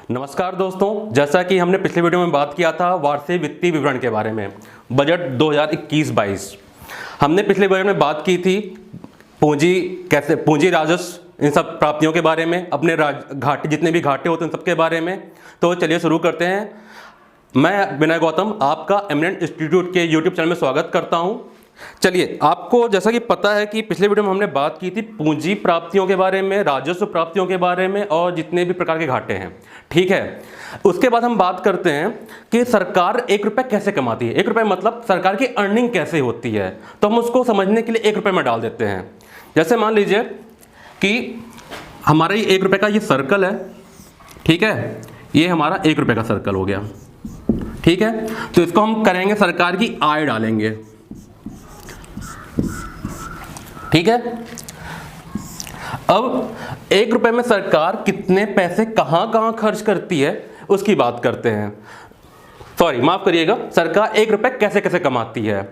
नमस्कार दोस्तों, जैसा कि हमने पिछले वीडियो में बात किया था वार्षिक वित्तीय विवरण के बारे में, बजट 2021-22। हमने पिछले वीडियो में बात की थी पूंजी राजस्व इन सब प्राप्तियों के बारे में, अपने घाटे जितने भी घाटे होते हैं उन सब के बारे में। तो चलिए शुरू करते हैं। मैं विनय गौतम आपका एमिनेंट इंस्टीट्यूट के यूट्यूब चैनल में स्वागत करता हूं। चलिए, आपको जैसा कि पता है कि पिछले वीडियो में हमने बात की थी पूंजी प्राप्तियों के बारे में, राजस्व प्राप्तियों के बारे में और जितने भी प्रकार के घाटे हैं, ठीक है। उसके बाद हम बात करते हैं कि सरकार 1 रुपये कैसे कमाती है। 1 रुपये मतलब सरकार की अर्निंग कैसे होती है, तो हम उसको समझने के लिए 1 रुपये में डाल देते हैं। जैसे मान लीजिए कि हमारा ये 1 रुपये का ये सर्कल है, ठीक है। ये हमारा 1 रुपये का सर्कल हो गया, ठीक है। तो इसको हम करेंगे, सरकार की आय डालेंगे, ठीक है। अब 1 रुपये में सरकार कितने पैसे कहां खर्च करती है उसकी बात करते हैं। सॉरी, माफ करिएगा, सरकार 1 रुपये कैसे कैसे कमाती है।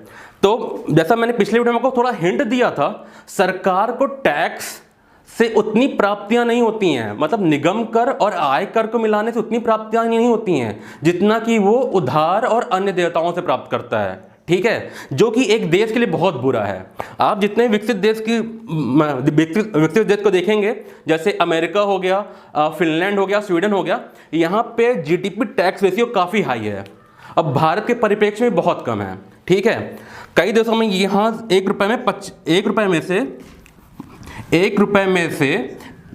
तो जैसा मैंने पिछले वीडियो में आपको थोड़ा हिंट दिया था, सरकार को टैक्स से उतनी प्राप्तियां नहीं होती हैं, मतलब निगम कर और आय कर को मिलाने से उतनी प्राप्तियां नहीं होती हैं जितना कि वो उधार और अन्य देयताओं से प्राप्त करता है, ठीक है। जो कि एक देश के लिए बहुत बुरा है। आप जितने विकसित देश को देखेंगे, जैसे अमेरिका हो गया, फिनलैंड हो गया, स्वीडन हो गया, यहाँ पे जीडीपी टैक्स रेशियो काफ़ी हाई है। अब भारत के परिप्रेक्ष्य में बहुत कम है, ठीक है। कई देशों में यहाँ 1 रुपये में से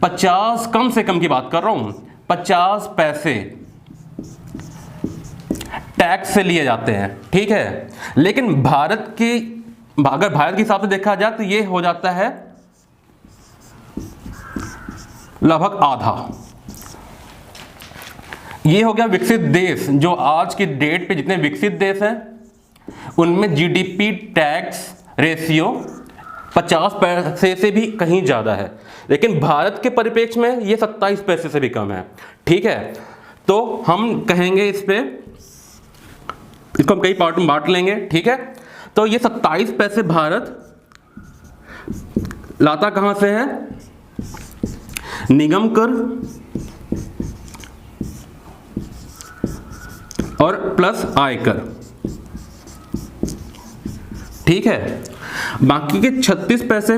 50, कम से कम की बात कर रहा हूँ, 50 पैसे टैक्स से लिए जाते हैं, ठीक है। लेकिन अगर भारत के हिसाब से देखा जाए तो ये हो जाता है लगभग आधा। ये हो गया विकसित देश। जो आज की डेट पे जितने विकसित देश हैं उनमें जीडीपी टैक्स रेशियो 50 पैसे से भी कहीं ज्यादा है, लेकिन भारत के परिप्रेक्ष्य में ये 27 पैसे से भी कम है, ठीक है। तो हम कहेंगे इसको हम कई पार्ट में बांट लेंगे, ठीक है। तो ये 27 पैसे भारत लाता कहां से है? निगम कर और प्लस आयकर, ठीक है। बाकी के 36 पैसे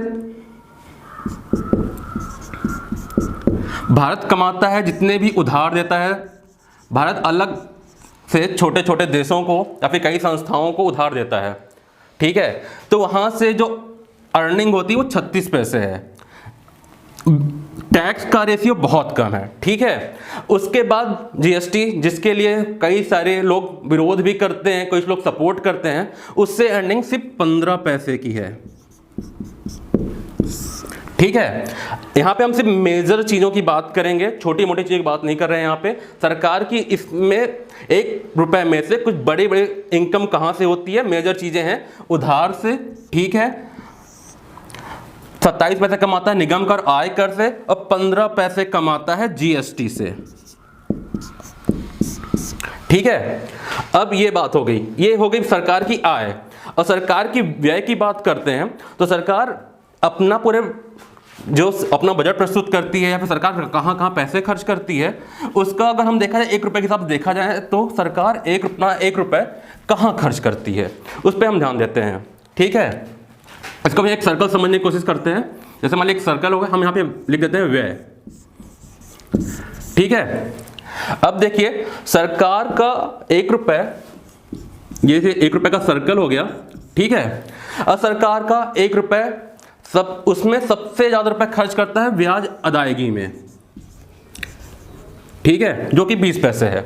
भारत कमाता है जितने भी उधार देता है। भारत अलग से छोटे छोटे देशों को या फिर कई संस्थाओं को उधार देता है, ठीक है। तो वहां से जो अर्निंग होती है वो 36 पैसे है। टैक्स का रेशियो बहुत कम है, ठीक है। उसके बाद जीएसटी, जिसके लिए कई सारे लोग विरोध भी करते हैं, कुछ लोग सपोर्ट करते हैं, उससे अर्निंग सिर्फ 15 पैसे की है, ठीक है। यहां पे हम सिर्फ मेजर चीजों की बात करेंगे, छोटी मोटी चीजों की बात नहीं कर रहे हैं। यहां पे सरकार की इसमें 1 रुपये में से कुछ बड़े बड़े इनकम कहां से होती है, मेजर चीजें हैं उधार से, ठीक है। 27 पैसे कमाता है निगम कर आय कर से और 15 पैसे कमाता है जीएसटी से, ठीक है। अब ये बात हो गई, ये हो गई सरकार की आय। और सरकार की व्यय की बात करते हैं तो सरकार अपना अपना बजट प्रस्तुत करती है या फिर सरकार कहाँ कहाँ पैसे खर्च करती है, उसका अगर हम देखा जाए 1 रुपये के हिसाब से देखा जाए तो सरकार 1 रुपये कहाँ खर्च करती है उस पर हम ध्यान देते हैं, ठीक है। इसको हम एक सर्कल समझने की कोशिश करते हैं। जैसे मान लीजिए एक सर्कल होगा, हम यहाँ पे लिख देते हैं व्यय, ठीक है। अब देखिए, सरकार का 1 रुपये, ये 1 रुपये का सर्कल हो गया, ठीक है। अब सरकार का 1 रुपये उसमें सबसे ज्यादा रुपए खर्च करता है ब्याज अदायगी में, ठीक है, जो कि 20 पैसे है।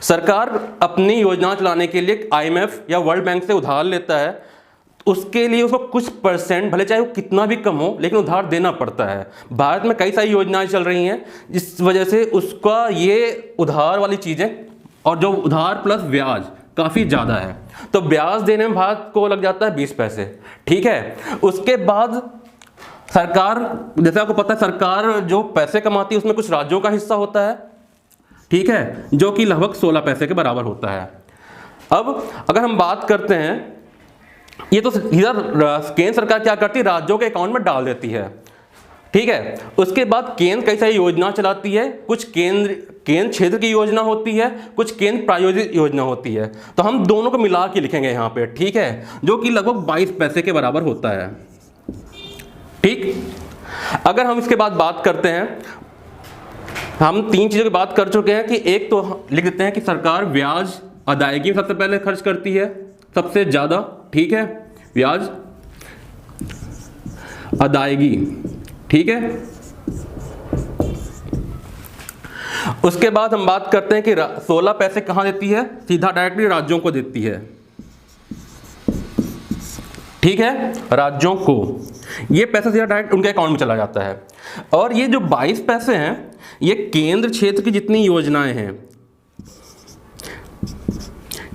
सरकार अपनी योजना चलाने के लिए आईएमएफ या वर्ल्ड बैंक से उधार लेता है, उसके लिए उसको कुछ परसेंट, भले चाहे वो कितना भी कम हो, लेकिन उधार देना पड़ता है। भारत में कई सारी योजनाएं चल रही हैं, जिस वजह से उसका ये उधार वाली चीजें और जो उधार प्लस ब्याज काफी ज्यादा है, तो ब्याज देने में भारत को लग जाता है 20 पैसे, ठीक है। उसके बाद सरकार, जैसे आपको पता है, सरकार जो पैसे कमाती है उसमें कुछ राज्यों का हिस्सा होता है, ठीक है, जो कि लगभग 16 पैसे के बराबर होता है। अब अगर हम बात करते हैं, ये तो इधर केंद्र सरकार क्या करती है, राज्यों के अकाउंट में डाल देती है, ठीक है। उसके बाद केंद्र कई सारी योजना चलाती है, कुछ केंद्र केंद्र क्षेत्र की योजना होती है, कुछ केंद्र प्रायोजित योजना होती है। तो हम दोनों को मिला के लिखेंगे यहाँ पे, ठीक है, जो कि लगभग 22 पैसे के बराबर होता है। ठीक, अगर हम इसके बाद बात करते हैं, हम 3 चीज़ों की बात कर चुके हैं कि एक तो लिख देते हैं कि सरकार ब्याज अदायगी में सबसे पहले खर्च करती है सबसे ज़्यादा, ठीक है, ब्याज अदायगी, ठीक है। उसके बाद हम बात करते हैं कि 16 पैसे कहाँ देती है, सीधा डायरेक्टली राज्यों को देती है, ठीक है, राज्यों को ये पैसा सीधा डायरेक्ट उनके अकाउंट में चला जाता है। और ये जो 22 पैसे हैं ये केंद्र क्षेत्र की जितनी योजनाएं हैं,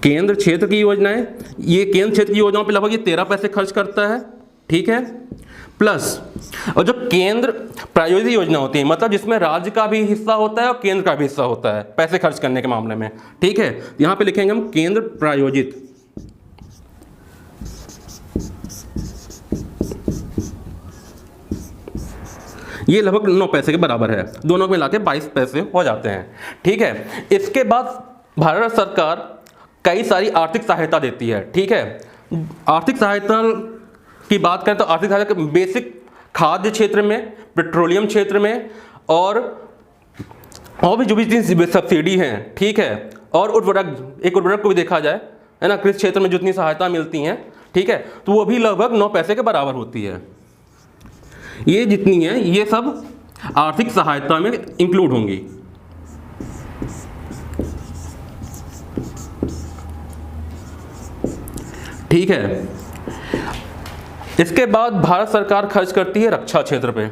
केंद्र क्षेत्र की योजनाएं, ये केंद्र क्षेत्र की योजनाओं पे लगभग ये 13 पैसे खर्च करता है, ठीक है, प्लस और जो केंद्र प्रायोजित योजना होती है, मतलब जिसमें राज्य का भी हिस्सा होता है और केंद्र का भी हिस्सा होता है पैसे खर्च करने के मामले में, ठीक है, यहां पे लिखेंगे हम केंद्र प्रायोजित, ये लगभग 9 पैसे के बराबर है, दोनों को मिला के 22 पैसे हो जाते हैं, ठीक है। इसके बाद भारत सरकार कई सारी आर्थिक सहायता देती है, ठीक है। आर्थिक सहायता की बात करें तो आर्थिक सहायता बेसिक खाद्य क्षेत्र में, पेट्रोलियम क्षेत्र में और भी जो भी सब्सिडी हैं, ठीक है, और उर्वरक को भी देखा जाए, है ना, कृषि क्षेत्र में जितनी सहायता मिलती हैं, ठीक है, तो वो भी लगभग 9 पैसे के बराबर होती है। ये जितनी है ये सब आर्थिक सहायता में इंक्लूड होंगी। ठीक है, इसके बाद भारत सरकार खर्च करती है रक्षा क्षेत्र पे,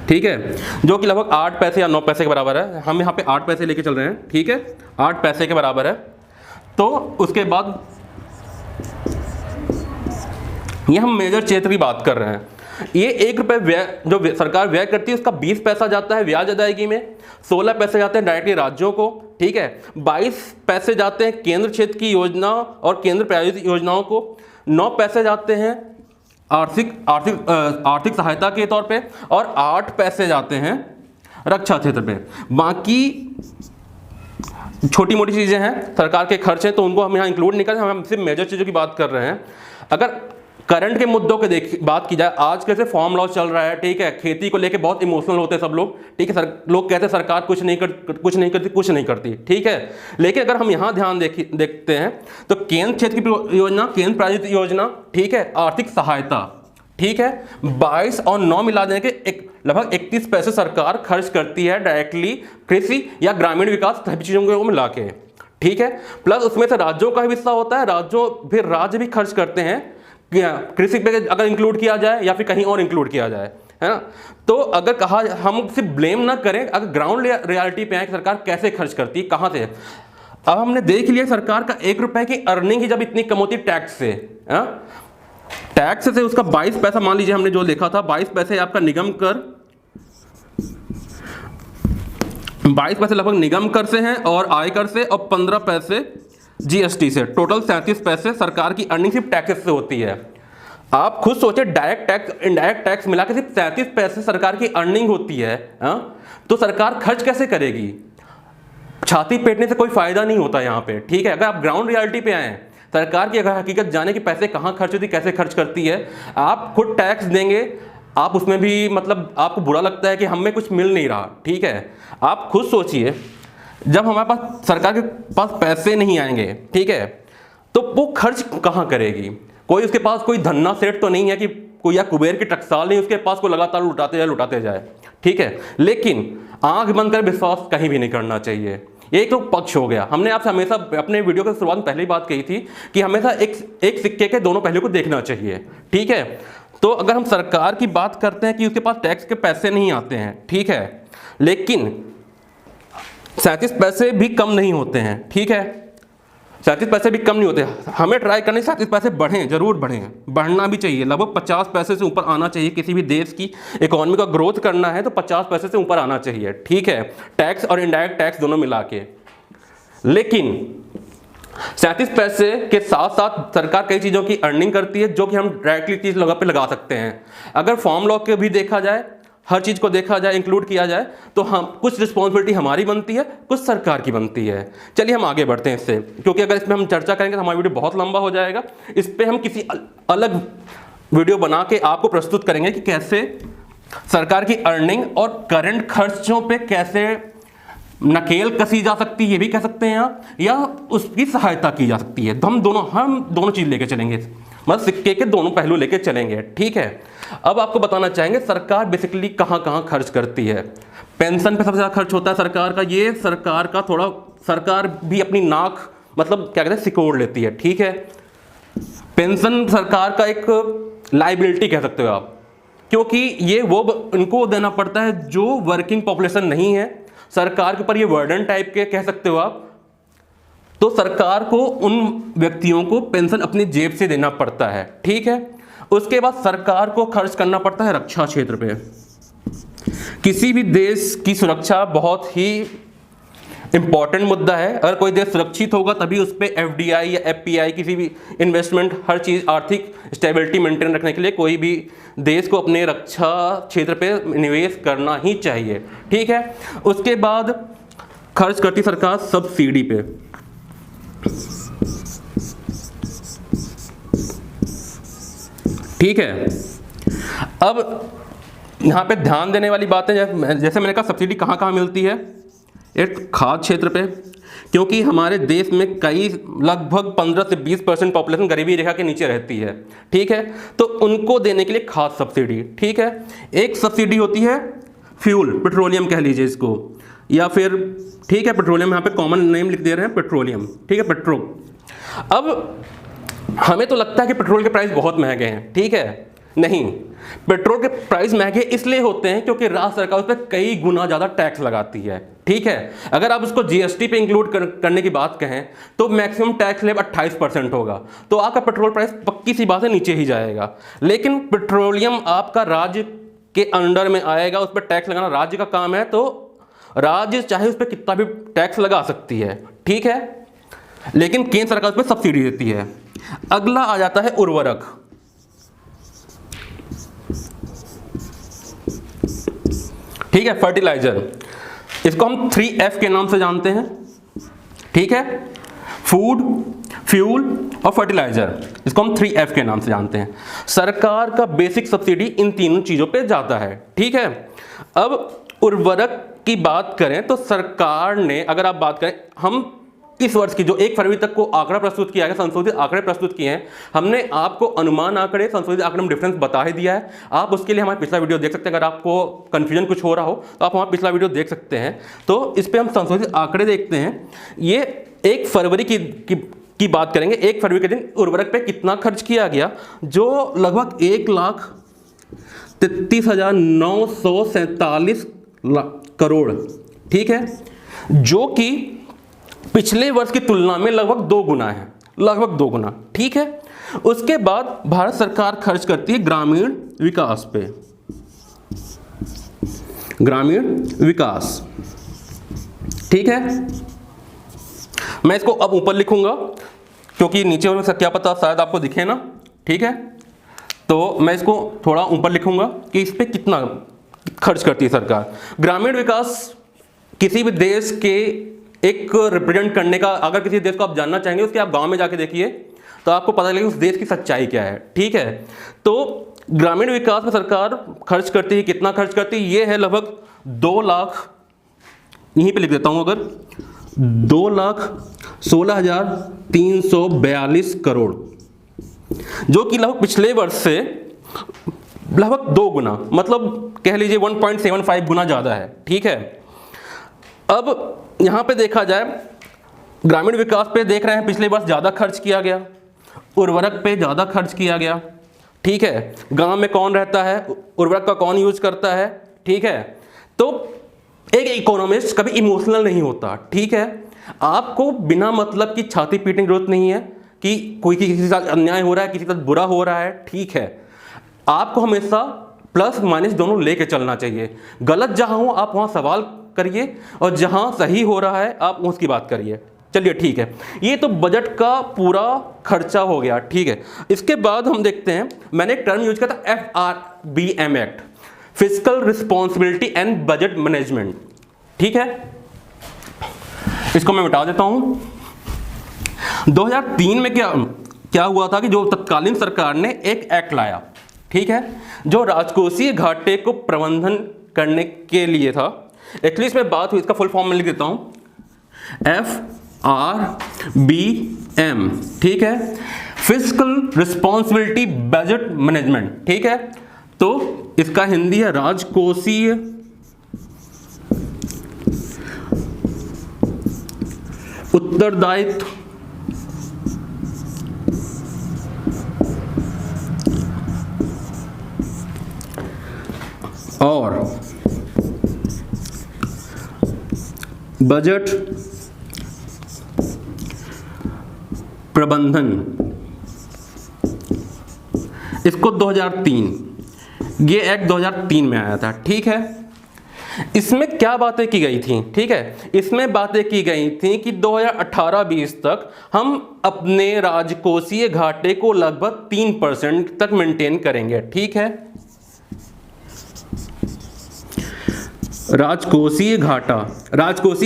ठीक है, जो कि लगभग 8 पैसे या 9 पैसे के बराबर है। हम यहाँ पे 8 पैसे लेके चल रहे हैं, ठीक है, 8 पैसे के बराबर है। तो उसके बाद ये हम मेजर क्षेत्र की बात कर रहे हैं। ये 1 रुपये व्यय जो सरकार व्यय करती है उसका 20 पैसा जाता है ब्याज अदायगी में, 16 पैसे जाते हैं डायरेक्टली राज्यों को, ठीक है, 22 पैसे जाते हैं केंद्र क्षेत्र की योजना और केंद्र प्रायोजित योजनाओं को, 9 पैसे जाते हैं आर्थिक सहायता के तौर पे और 8 पैसे जाते हैं रक्षा क्षेत्र पे। बाकी छोटी मोटी चीज़ें हैं, सरकार के खर्च हैं, तो उनको हम यहाँ इंक्लूड नहीं कर रहे, हम सिर्फ मेजर चीज़ों की बात कर रहे हैं। अगर करंट के मुद्दों के बात की जाए, आज कैसे फार्म लॉ चल रहा है, ठीक है, खेती को लेके बहुत इमोशनल होते हैं सब लोग, ठीक है, लोग कहते हैं सरकार कुछ नहीं करती, ठीक है, लेकिन अगर हम यहाँ ध्यान देखते हैं तो केंद्र क्षेत्र की योजना, केंद्र प्रायोजित योजना, ठीक है, आर्थिक सहायता, ठीक है, 22 और 9 मिला देने के लगभग 31 पैसे सरकार खर्च करती है डायरेक्टली कृषि या ग्रामीण विकास सभी चीज़ों को मिला के, ठीक है, प्लस उसमें से राज्यों का हिस्सा होता है, राज्य भी खर्च करते हैं कृषि पे, अगर इंक्लूड किया जाए या फिर कहीं और इंक्लूड किया जाए, है ना। तो अगर कहा, हम सिर्फ ब्लेम ना करें, अगर ग्राउंड रियलिटी पे आए कि सरकार कैसे खर्च करती है, कहाँ से। अब हमने देख लिया सरकार का 1 रुपए की अर्निंग ही जब इतनी कम होती है टैक्स से, टैक्स से उसका 22 पैसा, मान लीजिए हमने जो देखा था 22 पैसे आपका निगम कर, 22 पैसे लगभग निगम कर से हैं और आयकर से, और 15 पैसे जीएसटी से, टोटल 37 पैसे सरकार की अर्निंग सिर्फ टैक्सेस से होती है। आप खुद सोचे, डायरेक्ट टैक्स इनडायरेक्ट टैक्स मिला के सिर्फ 37 पैसे सरकार की अर्निंग होती है, तो सरकार खर्च कैसे करेगी। छाती पेटने से कोई फायदा नहीं होता यहाँ पे, ठीक है। अगर आप ग्राउंड रियलिटी पे आए, सरकार की अगर हकीकत जाने कि पैसे कहाँ खर्च होती, कैसे खर्च करती है, आप खुद टैक्स देंगे, आप उसमें भी मतलब आपको बुरा लगता है कि हमें कुछ मिल नहीं रहा, ठीक है। आप खुद सोचिए, जब हमारे पास सरकार के पास पैसे नहीं आएंगे, ठीक है, तो वो खर्च कहाँ करेगी। कोई उसके पास कोई धन्ना सेठ तो नहीं है कि कोई या कुबेर की टकसाल नहीं उसके पास, को लगातार लुटाते जाए, ठीक है। लेकिन आंख बंद कर विश्वास कहीं भी नहीं करना चाहिए। ये तो पक्ष हो गया। हमने आपसे हमेशा अपने वीडियो के शुरुआत में पहले ही बात कही थी कि हमेशा एक सिक्के के दोनों पहलू को देखना चाहिए, ठीक है। तो अगर हम सरकार की बात करते हैं कि उसके पास टैक्स के पैसे नहीं आते हैं, ठीक है, लेकिन 37 पैसे भी कम नहीं होते हैं, ठीक है, 37 पैसे भी कम नहीं होते। हमें ट्राई करने 37 पैसे बढ़ें, जरूर बढ़ना भी चाहिए, लगभग 50 पैसे से ऊपर आना चाहिए। किसी भी देश की इकोनॉमी का ग्रोथ करना है तो 50 पैसे से ऊपर आना चाहिए, ठीक है, टैक्स और इनडायरेक्ट टैक्स दोनों मिला के। लेकिन 37 पैसे के साथ साथ सरकार कई चीज़ों की अर्निंग करती है जो कि हम डायरेक्टली चीज़ पे लगा सकते हैं। अगर फॉर्म लॉ के भी देखा जाए हर चीज़ को देखा जाए, इंक्लूड किया जाए, तो हम कुछ रिस्पॉन्सिबिलिटी हमारी बनती है, कुछ सरकार की बनती है। चलिए हम आगे बढ़ते हैं इससे, क्योंकि अगर इसमें हम चर्चा करेंगे तो हमारा वीडियो बहुत लंबा हो जाएगा। इस पर हम किसी अलग वीडियो बना के आपको प्रस्तुत करेंगे कि कैसे सरकार की अर्निंग और करंट खर्चों पे कैसे नकेल कसी जा सकती है, ये भी कह सकते हैं आप, या उसकी सहायता की जा सकती है। तो हम दोनों चीज़ लेके चलेंगे, मतलब सिक्के के दोनों पहलू लेके चलेंगे, ठीक है। अब आपको बताना चाहेंगे सरकार बेसिकली कहाँ कहाँ खर्च करती है। पेंशन पे सबसे ज़्यादा खर्च होता है सरकार का, ये सरकार का थोड़ा, सरकार भी अपनी नाक मतलब क्या कहते हैं सिकोड़ लेती है, ठीक है। पेंशन सरकार का एक लाइबिलिटी कह सकते हो आप, क्योंकि ये वो उनको देना पड़ता है जो वर्किंग पॉपुलेशन नहीं है, सरकार के ऊपर ये वर्डन टाइप के कह सकते हो आप। तो सरकार को उन व्यक्तियों को पेंशन अपनी जेब से देना पड़ता है, ठीक है। उसके बाद सरकार को खर्च करना पड़ता है रक्षा क्षेत्र पे। किसी भी देश की सुरक्षा बहुत ही इंपॉर्टेंट मुद्दा है। अगर कोई देश सुरक्षित होगा तभी उस पर FDI या FPI किसी भी इन्वेस्टमेंट, हर चीज़ आर्थिक स्टेबिलिटी मेंटेन रखने के लिए कोई भी देश को अपने रक्षा क्षेत्र पे निवेश करना ही चाहिए, ठीक है। उसके बाद खर्च करती सरकार सब्सिडी पे। ठीक है, अब यहाँ पे ध्यान देने वाली बात है, जैसे मैंने कहा सब्सिडी कहाँ कहाँ मिलती है, एक खाद्य क्षेत्र पे, क्योंकि हमारे देश में कई लगभग 15 से 20% पॉपुलेशन गरीबी रेखा के नीचे रहती है, ठीक है। तो उनको देने के लिए खाद्य सब्सिडी, ठीक है। एक सब्सिडी होती है फ्यूल, पेट्रोलियम कह लीजिए इसको, या फिर ठीक है पेट्रोलियम, यहाँ पे कॉमन नेम लिख दे रहे हैं पेट्रोलियम, ठीक है, पेट्रोल। अब हमें तो लगता है कि पेट्रोल के प्राइस बहुत महंगे हैं, ठीक है। नहीं, पेट्रोल के प्राइस महंगे इसलिए होते हैं क्योंकि राज्य सरकार उस पर कई गुना ज़्यादा टैक्स लगाती है, ठीक है। अगर आप उसको GST पे इंक्लूड करने की बात कहें तो मैक्सिमम टैक्स लेब 28% होगा, तो आपका पेट्रोल प्राइस पक्की सी बात है नीचे ही जाएगा। लेकिन पेट्रोलियम आपका राज्य के अंडर में आएगा, उस पर टैक्स लगाना राज्य का काम है, तो राज्य चाहे उस पर कितना भी टैक्स लगा सकती है, ठीक है। लेकिन केंद्र सरकार उस पर सब्सिडी देती है। अगला आ जाता है उर्वरक, ठीक है, फर्टिलाइजर। इसको हम 3F के नाम से जानते हैं, ठीक है, फूड, फ्यूल और फर्टिलाइजर। इसको हम 3F के नाम से जानते हैं। सरकार का बेसिक सब्सिडी इन तीनों चीजों पे जाता है, ठीक है। अब उर्वरक की बात करें तो सरकार ने, अगर आप बात करें, हम इस वर्ष की जो 1 फरवरी तक को आंकड़ा प्रस्तुत किया गया, संशोधित आंकड़े प्रस्तुत किए हैं, हमने आपको अनुमान आंकड़े, संशोधित आंकड़े में डिफरेंस बता ही दिया है। आप उसके लिए हमारा पिछला वीडियो देख सकते हैं। अगर आपको कंफ्यूजन कुछ हो रहा हो तो आप हमारा पिछला वीडियो देख सकते हैं। तो इस पर हम संशोधित आंकड़े देखते हैं। ये 1 फरवरी की बात करेंगे। 1 फरवरी के दिन उर्वरक पे कितना खर्च किया गया, जो लगभग 1,33,947 करोड़, ठीक है, जो कि पिछले वर्ष की तुलना में लगभग 2 गुना है, लगभग 2 गुना, ठीक है। उसके बाद भारत सरकार खर्च करती है ग्रामीण विकास पे, ग्रामीण विकास, ठीक है। मैं इसको अब ऊपर लिखूंगा क्योंकि नीचे होने से क्या पता शायद आपको दिखे ना, ठीक है। तो मैं इसको थोड़ा ऊपर लिखूंगा कि इस पे कितना खर्च करती है सरकार। ग्रामीण विकास किसी भी देश के एक रिप्रेजेंट करने का, अगर किसी देश को आप जानना चाहेंगे उसके आप गांव में जाके देखिए तो आपको पता लगेगा उस देश की सच्चाई क्या है, ठीक है। तो ग्रामीण विकास में सरकार खर्च करती है, कितना खर्च करती है, ये है लगभग 2 लाख, यहीं पे लिख देता हूं, अगर 2,16,342 करोड़, जो कि लगभग पिछले वर्ष से लगभग 2 गुना, मतलब कह लीजिए 1.75 गुना ज़्यादा है, ठीक है। अब यहाँ पे देखा जाए ग्रामीण विकास पे देख रहे हैं पिछले वर्ष ज़्यादा खर्च किया गया, उर्वरक पे ज़्यादा खर्च किया गया, ठीक है। गांव में कौन रहता है, उर्वरक का कौन यूज करता है, ठीक है। तो एक इकोनॉमिस्ट कभी इमोशनल नहीं होता, ठीक है। आपको बिना मतलब की छाती पीटने की जरूरत नहीं है कि कोई किसी के साथ अन्याय हो रहा है, किसी के साथ बुरा हो रहा है, ठीक है। आपको हमेशा प्लस माइनस दोनों लेके चलना चाहिए। गलत जहां हो आप वहां सवाल करिए और जहां सही हो रहा है आप उसकी बात करिए। चलिए ठीक है, ये तो बजट का पूरा खर्चा हो गया, ठीक है। इसके बाद हम देखते हैं, मैंने एक टर्म यूज किया था FRBM act, fiscal responsibility and budget management. ठीक है, इसको मैं मिटा देता हूं। 2003 में क्या हुआ था कि जो तत्कालीन सरकार ने एक एक्ट लाया, ठीक है, जो राजकोषीय घाटे को प्रबंधन करने के लिए था। एक्चुअली इसमें बात हुई, इसका फुल फॉर्म में लिख देता हूं, FRBM, ठीक है, फिस्कल रिस्पॉन्सिबिलिटी बजट मैनेजमेंट। ठीक है, तो इसका हिंदी है राजकोषीय उत्तरदायित्व और बजट प्रबंधन। इसको 2003, ये एक्ट 2003 में आया था। ठीक है, इसमें क्या बातें की गई थी? ठीक है, इसमें बातें की गई थी कि 2018-20 तक हम अपने राजकोषीय घाटे को लगभग 3% तक मेंटेन करेंगे। ठीक है, राजकोषीय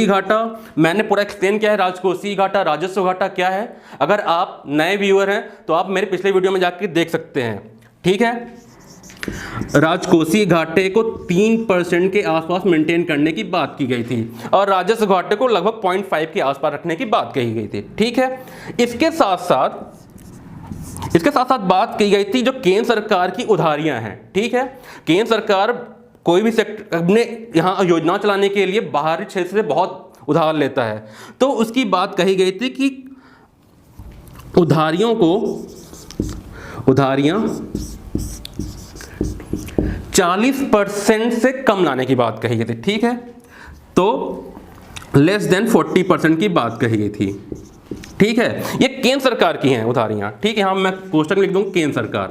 घाटा मैंने पूरा एक्सप्लेन किया है। राजकोषीय घाटा, राजस्व घाटा क्या है। अगर आप नए व्यूअर हैं तो आप मेरे पिछले वीडियो में जाकर देख सकते हैं। ठीक है, राजकोषीय घाटे को 3% के आसपास मेंटेन करने की बात की गई थी और राजस्व घाटे को लगभग 0.5 के आसपास रखने की बात कही गई थी। ठीक है, इसके साथ साथ बात की गई थी जो केंद्र सरकार की उधारियां हैं। ठीक है, केंद्र सरकार कोई भी सेक्टर अपने यहाँ योजना चलाने के लिए बाहरी क्षेत्र से बहुत उधार लेता है, तो उसकी बात कही गई थी कि उधारियां 40% से कम लाने की बात कही गई थी। ठीक है, तो लेस देन 40% की बात कही गई थी। ठीक है, ये केंद्र सरकार की हैं उधारियां। ठीक है, यहां मैं कोष्टक लिख दूं केंद्र सरकार।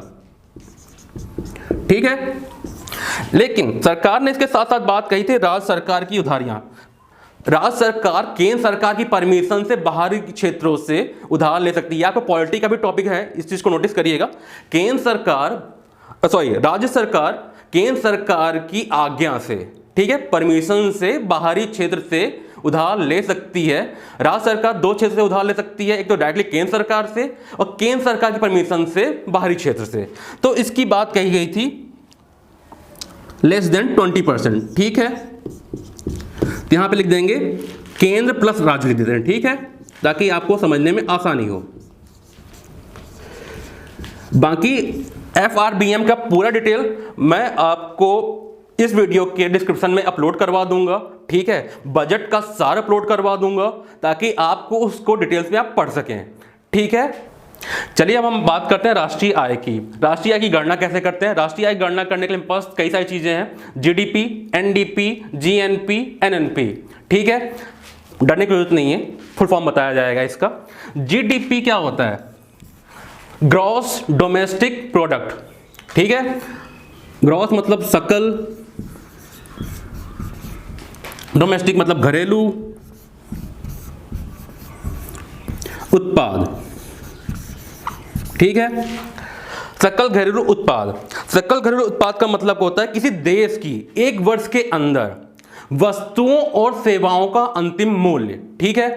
ठीक है, लेकिन सरकार ने इसके साथ साथ बात कही थी राज्य सरकार की उधारियां। राज्य सरकार केंद्र सरकार की परमिशन से बाहरी क्षेत्रों से उधार ले सकती है। आपको पॉलिटी का भी टॉपिक है, इस चीज को नोटिस करिएगा। राज्य सरकार केंद्र सरकार की आज्ञा से, ठीक है, परमिशन से बाहरी क्षेत्र से उधार ले सकती है। राज्य सरकार दो क्षेत्र से उधार ले सकती है, एक तो डायरेक्टली केंद्र सरकार से और केंद्र सरकार की परमिशन से बाहरी क्षेत्र से। तो इसकी बात कही गई थी लेस देन 20%। ठीक है, यहां पे लिख देंगे केंद्र प्लस राज्य लिख देते हैं। ठीक है, ताकि आपको समझने में आसानी हो। बाकी FRBM का पूरा डिटेल मैं आपको इस वीडियो के डिस्क्रिप्शन में अपलोड करवा दूंगा। ठीक है, बजट का सारा अपलोड करवा दूंगा ताकि आपको उसको डिटेल्स में आप पढ़ सकें। ठीक है, चलिए अब हम बात करते हैं राष्ट्रीय आय की। राष्ट्रीय आय की गणना कैसे करते हैं? राष्ट्रीय आय की गणना करने के लिए पास कई सारी चीजें हैं, GDP, NDP, GNP, NNP। ठीक है, डरने की जरूरत नहीं है, फुल फॉर्म बताया जाएगा इसका। GDP क्या होता है? Gross domestic product. ठीक है, ग्रॉस मतलब सकल, डोमेस्टिक मतलब घरेलू उत्पाद। ठीक है, सकल घरेलू उत्पाद। सकल घरेलू उत्पाद का मतलब होता है किसी देश की एक वर्ष के अंदर वस्तुओं और सेवाओं का अंतिम मूल्य। ठीक है,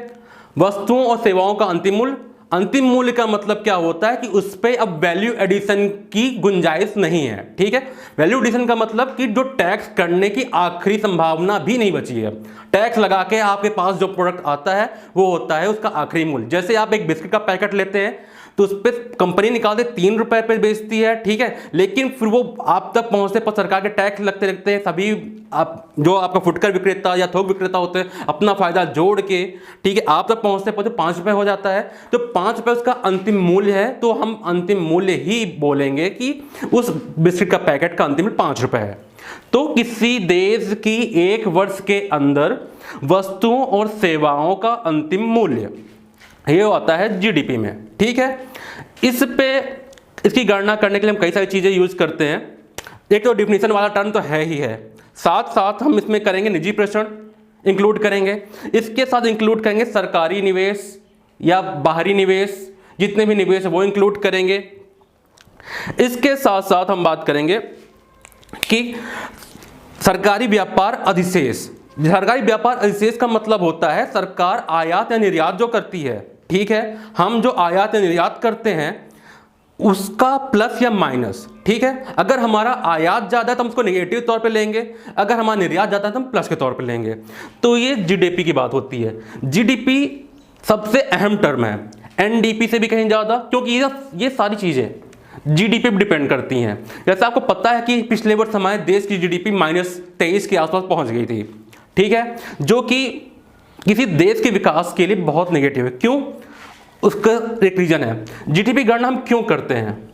वस्तुओं और सेवाओं का अंतिम मूल्य। अंतिम मूल्य का मतलब क्या होता है कि उस पर अब वैल्यू एडिशन की गुंजाइश नहीं है। ठीक है, वैल्यू एडिशन का मतलब कि जो टैक्स करने की आखिरी संभावना भी नहीं बची है। टैक्स लगा के आपके पास जो प्रोडक्ट आता है वो होता है उसका आखिरी मूल्य। जैसे आप एक बिस्किट का पैकेट लेते हैं तो उस पर कंपनी निकालते 3 रुपए पे बेचती है। ठीक है, लेकिन फिर वो आप तक पहुंचते पर सरकार के टैक्स लगते रहते हैं। सभी आप जो आपका फुटकर विक्रेता या थोक विक्रेता होते हैं अपना फायदा जोड़ के, ठीक है, आप तक पहुंचते पहुंचते 5 रुपए हो जाता है। तो 5 रुपए उसका अंतिम मूल्य है, तो हम अंतिम मूल्य ही बोलेंगे कि उस बिस्किट का पैकेट का अंतिम मूल्य 5 रुपए है। तो किसी देश की एक वर्ष के अंदर वस्तुओं और सेवाओं का अंतिम मूल्य ये आता है GDP में। ठीक है, इस पे इसकी गणना करने के लिए हम कई सारी चीजें यूज करते हैं। एक तो डिफिनीशन वाला टर्म तो है ही है, साथ साथ हम इसमें करेंगे निजी प्रेषण इंक्लूड करेंगे, इसके साथ इंक्लूड करेंगे सरकारी निवेश या बाहरी निवेश, जितने भी निवेश है वो इंक्लूड करेंगे। इसके साथ साथ हम बात करेंगे कि सरकारी व्यापार अधिशेष। सरकारी व्यापार अधिशेष का मतलब होता है सरकार आयात या निर्यात जो करती है, ठीक है, हम जो आयात या निर्यात करते हैं उसका प्लस या माइनस, ठीक है। अगर हमारा आयात ज़्यादा है तो हम उसको नेगेटिव तौर पे लेंगे, अगर हमारा निर्यात ज़्यादा है तो हम प्लस के तौर पे लेंगे। तो ये जीडीपी की बात होती है। जीडीपी सबसे अहम टर्म है, एनडीपी से भी कहीं ज़्यादा, क्योंकि ये सारी चीज़ें जीडीपी पर डिपेंड करती हैं। जैसे आपको पता है कि पिछले वर्ष हमारे देश की जीडीपी -23 के आसपास पहुंच गई थी, ठीक है, जो कि किसी देश के विकास के लिए बहुत नेगेटिव है। क्यों? उसका एक रीजन है। जीडीपी की गणना हम क्यों करते हैं?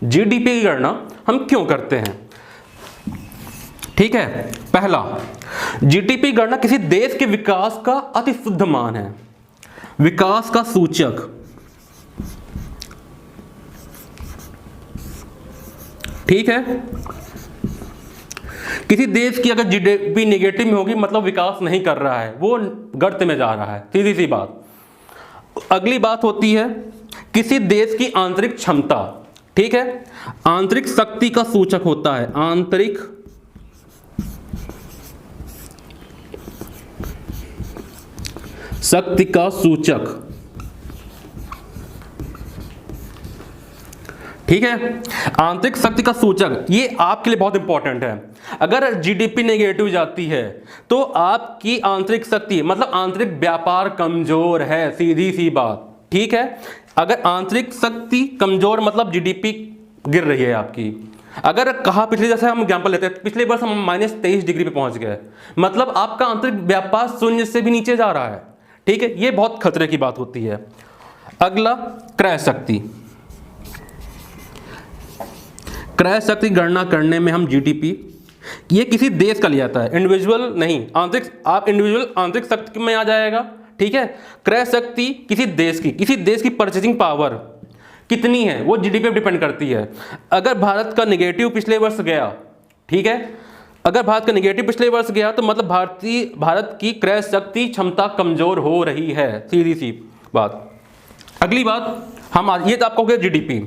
जीडीपी की गणना हम क्यों करते हैं, ठीक है। पहला, जीडीपी गणना किसी देश के विकास का अति शुद्ध मान है, विकास का सूचक, ठीक है। किसी देश की अगर जीडीपी नेगेटिव में होगी मतलब विकास नहीं कर रहा है, वो गर्त में जा रहा है, सीधी सी बात। अगली बात होती है किसी देश की आंतरिक क्षमता, ठीक है, आंतरिक शक्ति का सूचक होता है, आंतरिक शक्ति का सूचक, ठीक है। आंतरिक शक्ति का सूचक ये आपके लिए बहुत इंपॉर्टेंट है। अगर जीडीपी नेगेटिव जाती है तो आपकी आंतरिक शक्ति मतलब आंतरिक व्यापार कमजोर है, सीधी सी बात, ठीक है। अगर आंतरिक शक्ति कमजोर मतलब जीडीपी गिर रही है आपकी। अगर कहा पिछले, जैसे हम एग्जांपल लेते हैं, पिछले वर्ष हम -23 डिग्री पे पहुंच गए, मतलब आपका आंतरिक व्यापार शून्य से भी नीचे जा रहा है, ठीक है। ये बहुत खतरे की बात होती है। अगला, क्रय शक्ति। क्रय शक्ति गणना करने में हम जीडीपी, ये किसी देश का लिया जाता है, इंडिविजुअल नहीं, आंतरिक, आप इंडिविजुअल आंतरिक शक्ति में आ जाएगा, ठीक है। क्रय शक्ति किसी देश की परचेसिंग पावर कितनी है वो जीडीपी पर डिपेंड करती है। अगर भारत का नेगेटिव पिछले वर्ष गया, ठीक है, अगर भारत का नेगेटिव पिछले वर्ष गया तो मतलब भारत की क्रय शक्ति क्षमता कमजोर हो रही है, सीधी सी बात। अगली बात, ये तो आपको हो गया जीडीपी।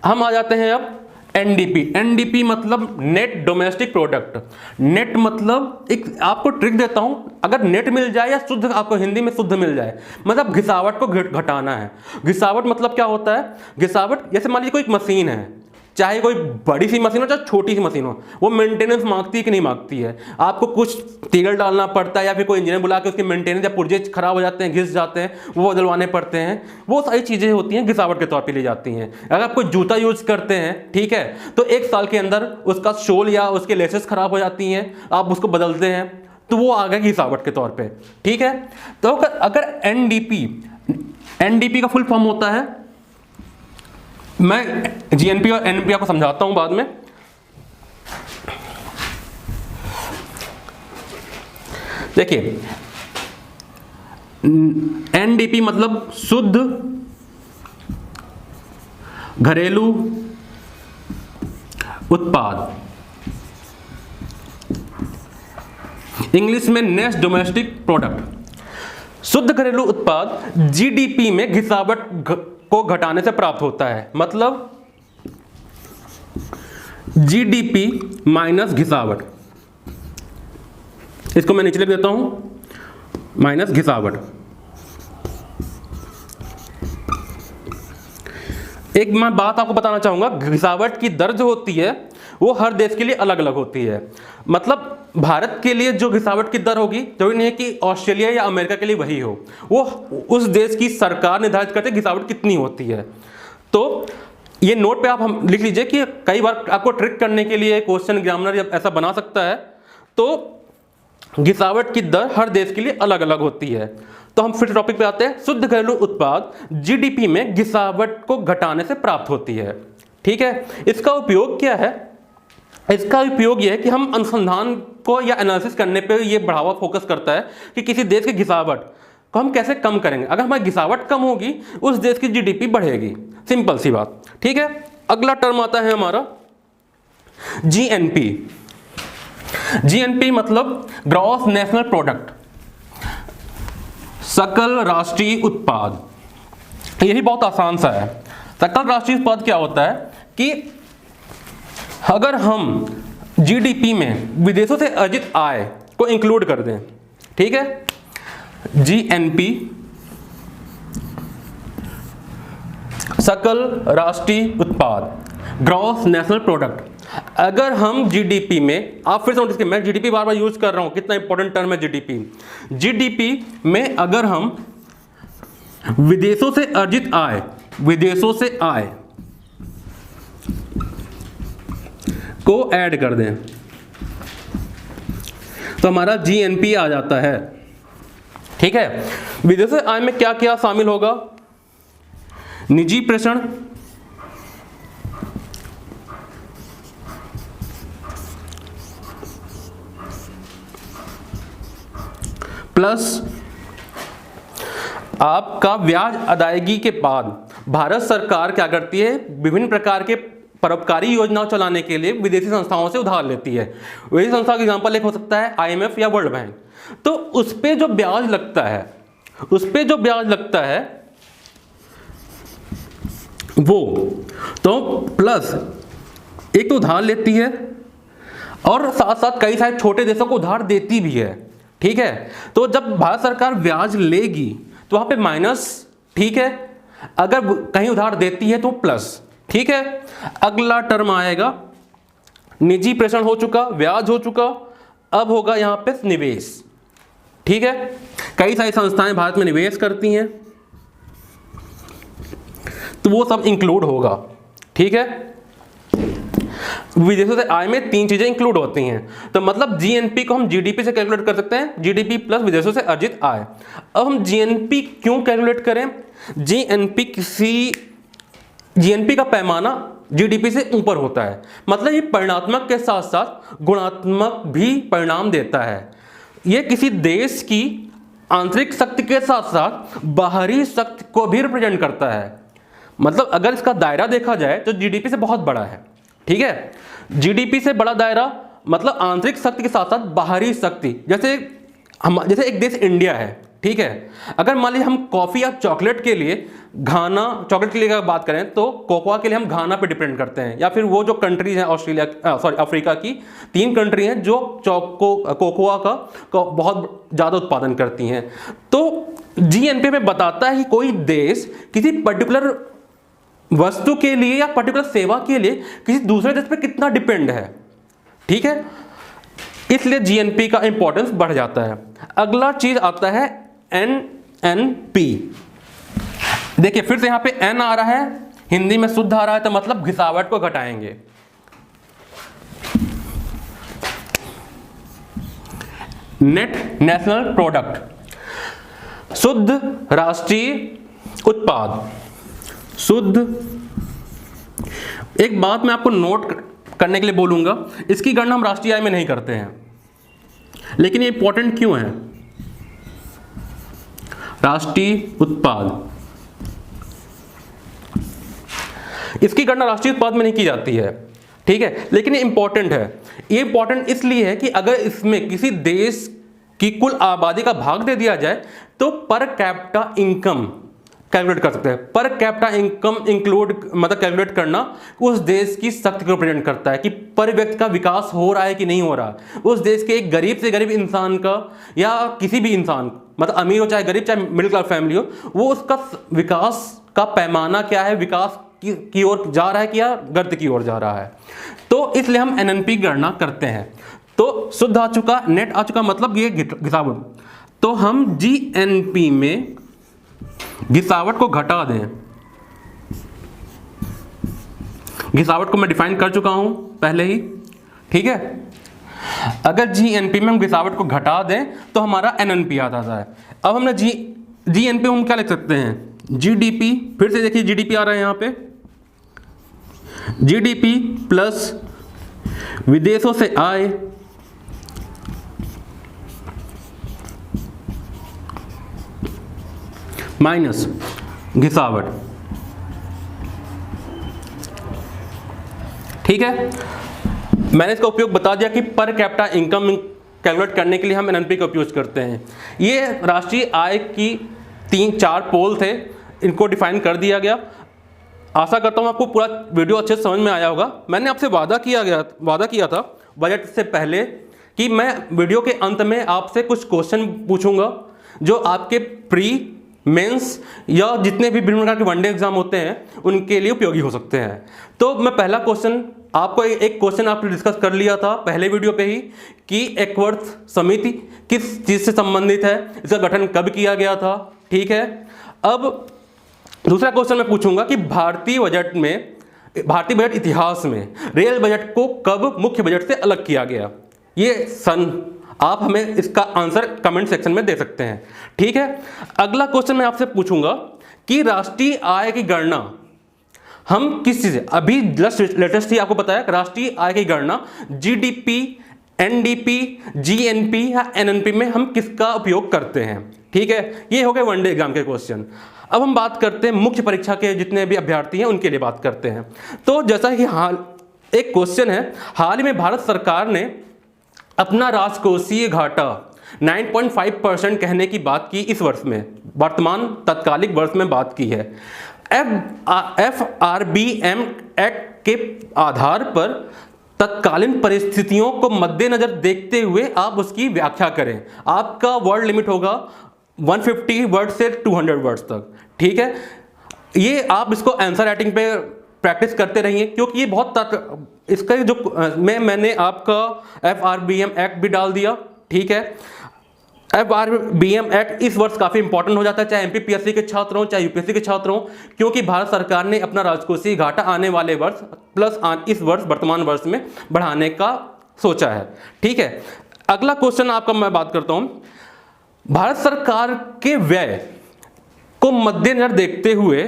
हम आ जाते हैं अब एनडीपी। एनडीपी मतलब नेट डोमेस्टिक प्रोडक्ट। नेट मतलब, एक आपको ट्रिक देता हूं, अगर नेट मिल जाए या शुद्ध, आपको हिंदी में शुद्ध मिल जाए, मतलब घिसावट को घटाना है। घिसावट मतलब क्या होता है? घिसावट, जैसे मान लीजिए कोई एक मशीन है, चाहे कोई बड़ी सी मशीन हो चाहे छोटी सी मशीन हो, वो मेंटेनेंस मांगती है कि नहीं मांगती है? आपको कुछ तेल डालना पड़ता है या फिर कोई इंजीनियर बुला के उसके मेंटेनेंस, या पुर्जे खराब हो जाते हैं, घिस जाते हैं, वो बदलवाने पड़ते हैं। वो सारी चीज़ें होती हैं, घिसावट के तौर पे ली जाती हैं। अगर आप कोई जूता यूज करते हैं, ठीक है, तो 1 साल के अंदर उसका सोल या उसके लेसेस खराब हो जाती हैं, आप उसको बदलते हैं, तो वो आ गया घिसावट के तौर पर, ठीक है। तो अगर एनडीपी का फुल फॉर्म होता है, मैं जीएनपी और एनपी को समझाता हूं बाद में। देखिए, एनडीपी मतलब शुद्ध घरेलू उत्पाद, इंग्लिश में नेट डोमेस्टिक प्रोडक्ट। शुद्ध घरेलू उत्पाद जीडीपी में घिसावट को घटाने से प्राप्त होता है, मतलब जीडीपी माइनस घिसावट। इसको मैं नीचे लिख देता हूं, माइनस घिसावट। एक मैं बात आपको बताना चाहूंगा, घिसावट की दर जो होती है वो हर देश के लिए अलग अलग होती है। मतलब भारत के लिए जो घिसावट की दर होगी, जरूरी नहीं है कि ऑस्ट्रेलिया या अमेरिका के लिए वही हो, वो उस देश की सरकार निर्धारित करते हैं घिसावट कितनी होती है। तो ये नोट पे आप हम लिख लीजिए कि कई बार आपको ट्रिक करने के लिए क्वेश्चन एग्जामिनर ऐसा बना सकता है। तो घिसावट की दर हर देश के लिए अलग अलग होती है। तो हम फिर टॉपिक पे आते हैं। शुद्ध घरेलू उत्पाद जीडीपी में घिसावट को घटाने से प्राप्त होती है, ठीक है। इसका उपयोग क्या है? इसका उपयोग यह है कि हम अनुसंधान को या एनालिसिस करने पे ये बढ़ावा फोकस करता है कि किसी देश की घिसावट को हम कैसे कम करेंगे। अगर हमारी घिसावट कम होगी, उस देश की जीडीपी बढ़ेगी, सिंपल सी बात, ठीक है। अगला टर्म आता है हमारा जीएनपी। जीएनपी मतलब ग्रॉस नेशनल प्रोडक्ट, सकल राष्ट्रीय उत्पाद। यही बहुत आसान सा है। सकल राष्ट्रीय उत्पाद क्या होता है कि अगर हम जीडीपी में विदेशों से अर्जित आय को इंक्लूड कर दें, ठीक है, जीएनपी सकल राष्ट्रीय उत्पाद, ग्रॉस नेशनल प्रोडक्ट। अगर हम जीडीपी में, आप फिर से नोटिस कीजिए, मैं जीडीपी बार बार यूज कर रहा हूं, कितना इंपॉर्टेंट टर्म है जीडीपी। जीडीपी में अगर हम विदेशों से अर्जित आय, विदेशों से आय को ऐड कर दें तो हमारा जीएनपी आ जाता है, ठीक है। विदेशों से आय में क्या क्या शामिल होगा? निजी प्रेषण, प्लस आपका ब्याज अदायगी के बाद भारत सरकार क्या करती है, विभिन्न प्रकार के परोपकारी योजनाओं चलाने के लिए विदेशी संस्थाओं से उधार लेती है। विदेशी संस्था का एग्जांपल एक हो सकता है आईएमएफ या वर्ल्ड बैंक। तो उस पे जो ब्याज लगता है, उस पे जो ब्याज लगता है वो तो प्लस एक तो उधार लेती है और साथ साथ कई सारे छोटे देशों को उधार देती भी है, ठीक है। तो जब भारत सरकार ब्याज लेगी तो वहां पे माइनस, ठीक है, अगर कहीं उधार देती है तो प्लस, ठीक है। अगला टर्म आएगा निजी प्रेषण, हो चुका, ब्याज हो चुका, अब होगा यहां पे निवेश, ठीक है। कई सारी संस्थाएं भारत में निवेश करती हैं तो वो सब इंक्लूड होगा, ठीक है। विदेशों से आय में तीन चीजें इंक्लूड होती हैं, तो मतलब जीएनपी को हम जीडीपी से कैलकुलेट कर सकते हैं, जीडीपी प्लस विदेशों से अर्जित आय। अब हम जीएनपी क्यों कैलकुलेट करें? जीएनपी का पैमाना जीडीपी से ऊपर होता है, मतलब ये परिणात्मक के साथ साथ गुणात्मक भी परिणाम देता है। ये किसी देश की आंतरिक शक्ति के साथ साथ बाहरी शक्ति को भी रिप्रेजेंट करता है। मतलब अगर इसका दायरा देखा जाए तो जीडीपी से बहुत बड़ा है, ठीक है। जीडीपी से बड़ा दायरा मतलब आंतरिक शक्ति के साथ साथ बाहरी शक्ति। जैसे एक देश इंडिया है, ठीक है। अगर मान लीजिए हम कॉफी या चॉकलेट के लिए घाना, चॉकलेट के लिए अगर बात करें तो कोकोआ के लिए हम घाना पे डिपेंड करते हैं, या फिर वो जो कंट्रीज हैं अफ्रीका की 3 कंट्री हैं जो कोकोआ का बहुत ज़्यादा उत्पादन करती हैं। तो जीएनपी में बताता है कि कोई देश किसी पर्टिकुलर वस्तु के लिए या पर्टिकुलर सेवा के लिए किसी दूसरे देश पे कितना डिपेंड है, ठीक है। इसलिए जीएनपी का इंपॉर्टेंस बढ़ जाता है। अगला चीज आता है एनएनपी। देखिए फिर से यहां पे एन आ रहा है, हिंदी में शुद्ध आ रहा है, तो मतलब घिसावट को घटाएंगे। नेट नेशनल प्रोडक्ट, शुद्ध राष्ट्रीय उत्पाद, शुद्ध। एक बात मैं आपको नोट करने के लिए बोलूंगा, इसकी गणना हम राष्ट्रीय आय में नहीं करते हैं, लेकिन ये इंपॉर्टेंट क्यों है? राष्ट्रीय उत्पाद, इसकी गणना राष्ट्रीय उत्पाद में नहीं की जाती है, ठीक है, लेकिन ये इंपॉर्टेंट है। ये इंपॉर्टेंट इसलिए है कि अगर इसमें किसी देश की कुल आबादी का भाग दे दिया जाए तो पर कैपिटा इनकम कैलकुलेट कर सकते हैं। पर कैपिटा इनकम मतलब कैलकुलेट करना उस देश की शक्ति को रिप्रेजेंट करता है कि पर व्यक्ति का विकास हो रहा है कि नहीं हो रहा। उस देश के एक गरीब से गरीब इंसान का या किसी भी इंसान, मतलब अमीर हो चाहे गरीब चाहे मिडिल क्लास फैमिली हो, वो उसका विकास का पैमाना क्या है, विकास की ओर जा रहा है या गर्त की ओर जा रहा है। तो इसलिए हम एनएनपी गणना करते हैं। तो शुद्ध आ चुका, नेट आ चुका, मतलब ये घिसावट। तो हम जीएनपी में घिसावट को घटा दें। घिसावट को मैं डिफाइन कर चुका हूं पहले ही, ठीक है। अगर जीएनपी में हम घिसावट को घटा दें तो हमारा एनएनपी आता है। अब हमने जीएनपी हम क्या लिख सकते हैं? जीडीपी। फिर से देखिए जीडीपी आ रहा है यहां पे, जीडीपी प्लस विदेशों से आय माइनस घिसावट, ठीक है। मैंने इसका उपयोग बता दिया कि पर कैपिटा इनकम कैलकुलेट करने के लिए हम एनएनपी का उपयोग करते हैं। ये राष्ट्रीय आय की 3-4 पोल थे, इनको डिफाइन कर दिया गया। आशा करता हूँ आपको पूरा वीडियो अच्छे से समझ में आया होगा। मैंने आपसे वादा किया था बजट से पहले कि मैं वीडियो के अंत में आपसे कुछ क्वेश्चन पूछूंगा जो आपके प्री मेंस या जितने भी विभिन्न प्रकार के वनडे एग्जाम होते हैं उनके लिए उपयोगी हो सकते हैं। तो मैं पहला क्वेश्चन आपको एक क्वेश्चन आपने डिस्कस कर लिया था पहले वीडियो पे ही कि एक्वर्थ समिति किस चीज़ से संबंधित है, इसका गठन कब किया गया था। ठीक है, अब दूसरा क्वेश्चन मैं पूछूंगा कि भारतीय बजट इतिहास में रेल बजट को कब मुख्य बजट से अलग किया गया। ये सन आप हमें इसका आंसर कमेंट सेक्शन में दे सकते हैं। ठीक है, अगला क्वेश्चन मैं आपसे पूछूंगा कि राष्ट्रीय आय की गणना हम किस चीज़ से, अभी लेटेस्ट ही आपको बताया राष्ट्रीय आय की गणना जीडीपी, एनडीपी, जीएनपी या एनएनपी में हम किसका उपयोग करते हैं। ठीक है, ये हो गए वनडे एग्जाम के क्वेश्चन। अब हम बात करते हैं मुख्य परीक्षा के जितने भी अभ्यर्थी हैं उनके लिए बात करते हैं। तो जैसा कि एक क्वेश्चन है, हाल ही में भारत सरकार ने अपना राजकोषीय घाटा 9.5% कहने की बात की इस वर्ष में, वर्तमान तत्कालिक वर्ष में बात की है। FRBM एक्ट के आधार पर तत्कालीन परिस्थितियों को मद्देनजर देखते हुए आप उसकी व्याख्या करें। आपका वर्ड लिमिट होगा 150 वर्ड से 200 वर्ड्स तक। ठीक है, ये आप इसको आंसर राइटिंग पे प्रैक्टिस करते रहिए क्योंकि ये बहुत इसका जो मैंने आपका FRBM एक्ट भी डाल दिया। ठीक है, FRBM एक्ट इस वर्ष काफ़ी इंपॉर्टेंट हो जाता है, चाहे MPPSC के छात्र हों चाहे UPSC के छात्र हों, क्योंकि भारत सरकार ने अपना राजकोषीय घाटा आने वाले वर्ष प्लस इस वर्ष वर्तमान वर्ष में बढ़ाने का सोचा है। ठीक है, अगला क्वेश्चन आपका मैं बात करता हूँ, भारत सरकार के व्यय को मद्देनजर देखते हुए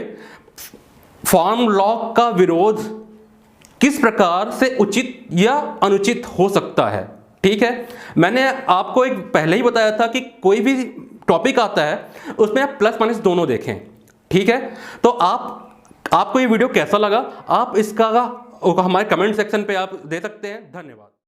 फार्म लॉ का विरोध किस प्रकार से उचित या अनुचित हो सकता है। ठीक है, मैंने आपको एक पहले ही बताया था कि कोई भी टॉपिक आता है उसमें आप प्लस माइनस दोनों देखें। ठीक है, तो आपको ये वीडियो कैसा लगा आप इसका हमारे कमेंट सेक्शन पे आप दे सकते हैं। धन्यवाद।